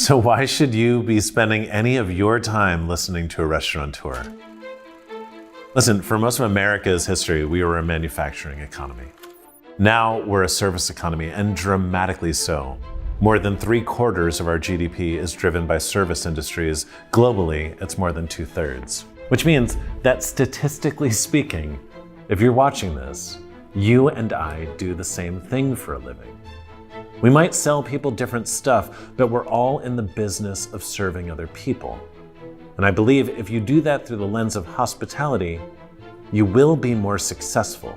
So why should you be spending any of your time listening to a restaurateur? Listen, for most of America's history, we were a manufacturing economy. Now we're a service economy, and dramatically so. More than 3/4 of our GDP is driven by service industries. Globally, it's more than 2/3. Which means that statistically speaking, if you're watching this, you and I do the same thing for a living. We might sell people different stuff, but we're all in the business of serving other people. And I believe if you do that through the lens of hospitality, you will be more successful.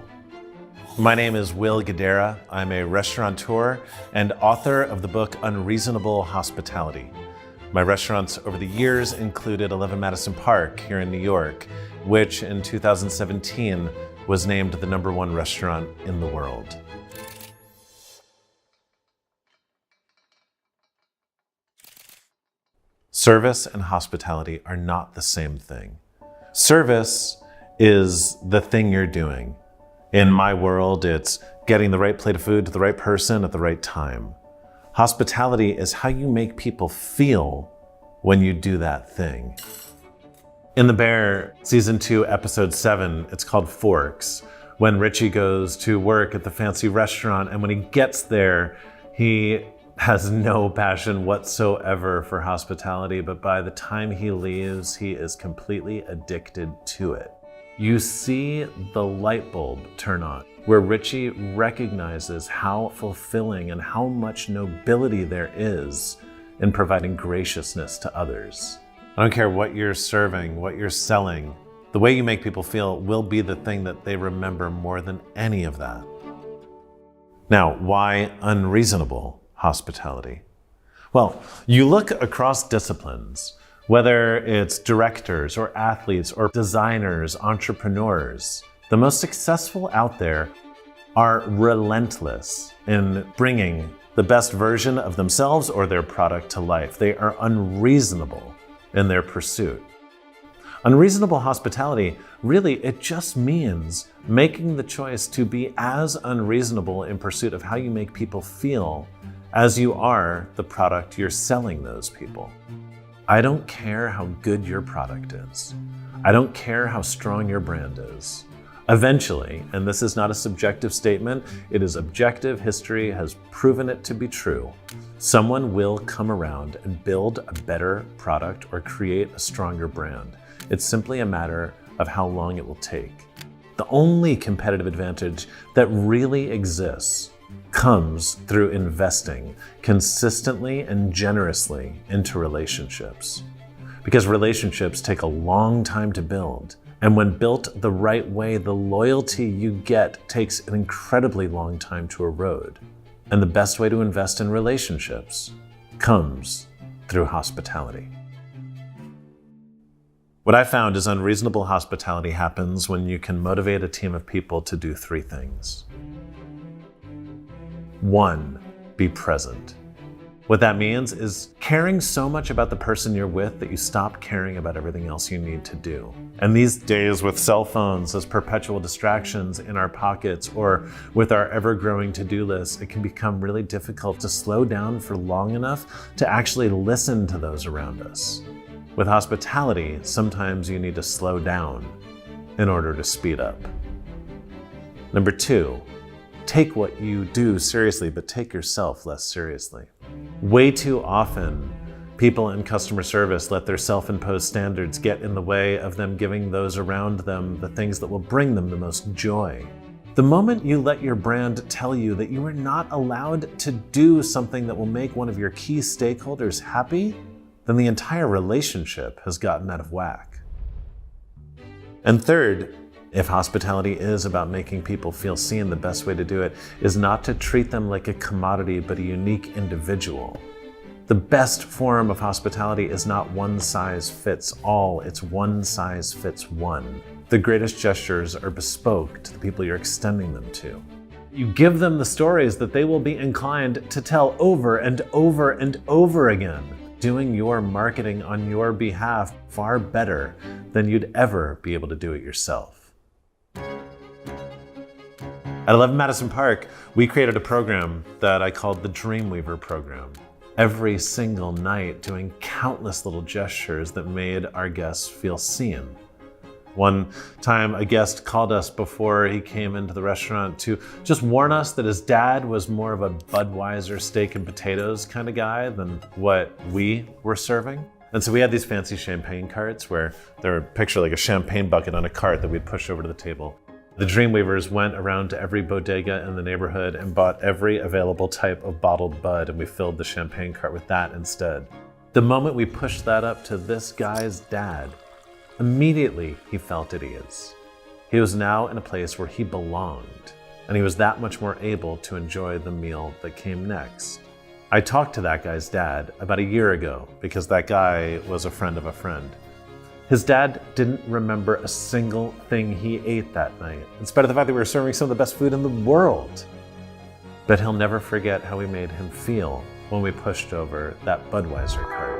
My name is Will Guidara. I'm a restaurateur and author of the book Unreasonable Hospitality. My restaurants over the years included 11 Madison Park here in New York, which in 2017 was named the #1 restaurant in the world. Service and hospitality are not the same thing. Service is the thing you're doing. In my world, it's getting the right plate of food to the right person at the right time. Hospitality is how you make people feel when you do that thing. In The Bear, season 2, episode 7, it's called Forks, when Richie goes to work at the fancy restaurant, and when he gets there, he has no passion whatsoever for hospitality, but by the time he leaves, he is completely addicted to it. You see the light bulb turn on, where Richie recognizes how fulfilling and how much nobility there is in providing graciousness to others. I don't care what you're serving, what you're selling, the way you make people feel will be the thing that they remember more than any of that. Now, why unreasonable hospitality? Well, you look across disciplines, whether it's directors or athletes or designers, entrepreneurs, the most successful out there are relentless in bringing the best version of themselves or their product to life. They are unreasonable in their pursuit. Unreasonable hospitality, really, it just means making the choice to be as unreasonable in pursuit of how you make people feel as you are the product you're selling those people. I don't care how good your product is. I don't care how strong your brand is. Eventually, and this is not a subjective statement, it is objective, history has proven it to be true, someone will come around and build a better product or create a stronger brand. It's simply a matter of how long it will take. The only competitive advantage that really exists comes through investing consistently and generously into relationships. Because relationships take a long time to build. And when built the right way, the loyalty you get takes an incredibly long time to erode. And the best way to invest in relationships comes through hospitality. What I found is unreasonable hospitality happens when you can motivate a team of people to do 3 things. 1, be present. What that means is caring so much about the person you're with that you stop caring about everything else you need to do. And these days with cell phones as perpetual distractions in our pockets or with our ever-growing to-do list, it can become really difficult to slow down for long enough to actually listen to those around us. With hospitality, sometimes you need to slow down in order to speed up. Number 2, take what you do seriously, but take yourself less seriously. Way too often, people in customer service let their self-imposed standards get in the way of them giving those around them the things that will bring them the most joy. The moment you let your brand tell you that you are not allowed to do something that will make one of your key stakeholders happy, then the entire relationship has gotten out of whack. And third, if hospitality is about making people feel seen, the best way to do it is not to treat them like a commodity, but a unique individual. The best form of hospitality is not one size fits all, it's one size fits one. The greatest gestures are bespoke to the people you're extending them to. You give them the stories that they will be inclined to tell over and over and over again, doing your marketing on your behalf far better than you'd ever be able to do it yourself. At 11 Madison Park, we created a program that I called the Dreamweaver program. every single night doing countless little gestures that made our guests feel seen. One time, a guest called us before he came into the restaurant to just warn us that his dad was more of a Budweiser steak and potatoes kind of guy than what we were serving. And so we had these fancy champagne carts where they were pictured like a champagne bucket on a cart that we'd push over to the table. The Dreamweavers went around to every bodega in the neighborhood and bought every available type of bottled bud, and we filled the champagne cart with that instead. The moment we pushed that up to this guy's dad, immediately he felt at ease. He was now in a place where he belonged, and he was that much more able to enjoy the meal that came next. I talked to that guy's dad about a year ago because that guy was a friend of a friend. His dad didn't remember a single thing he ate that night, in spite of the fact that we were serving some of the best food in the world. But he'll never forget how we made him feel when we pushed over that Budweiser cart.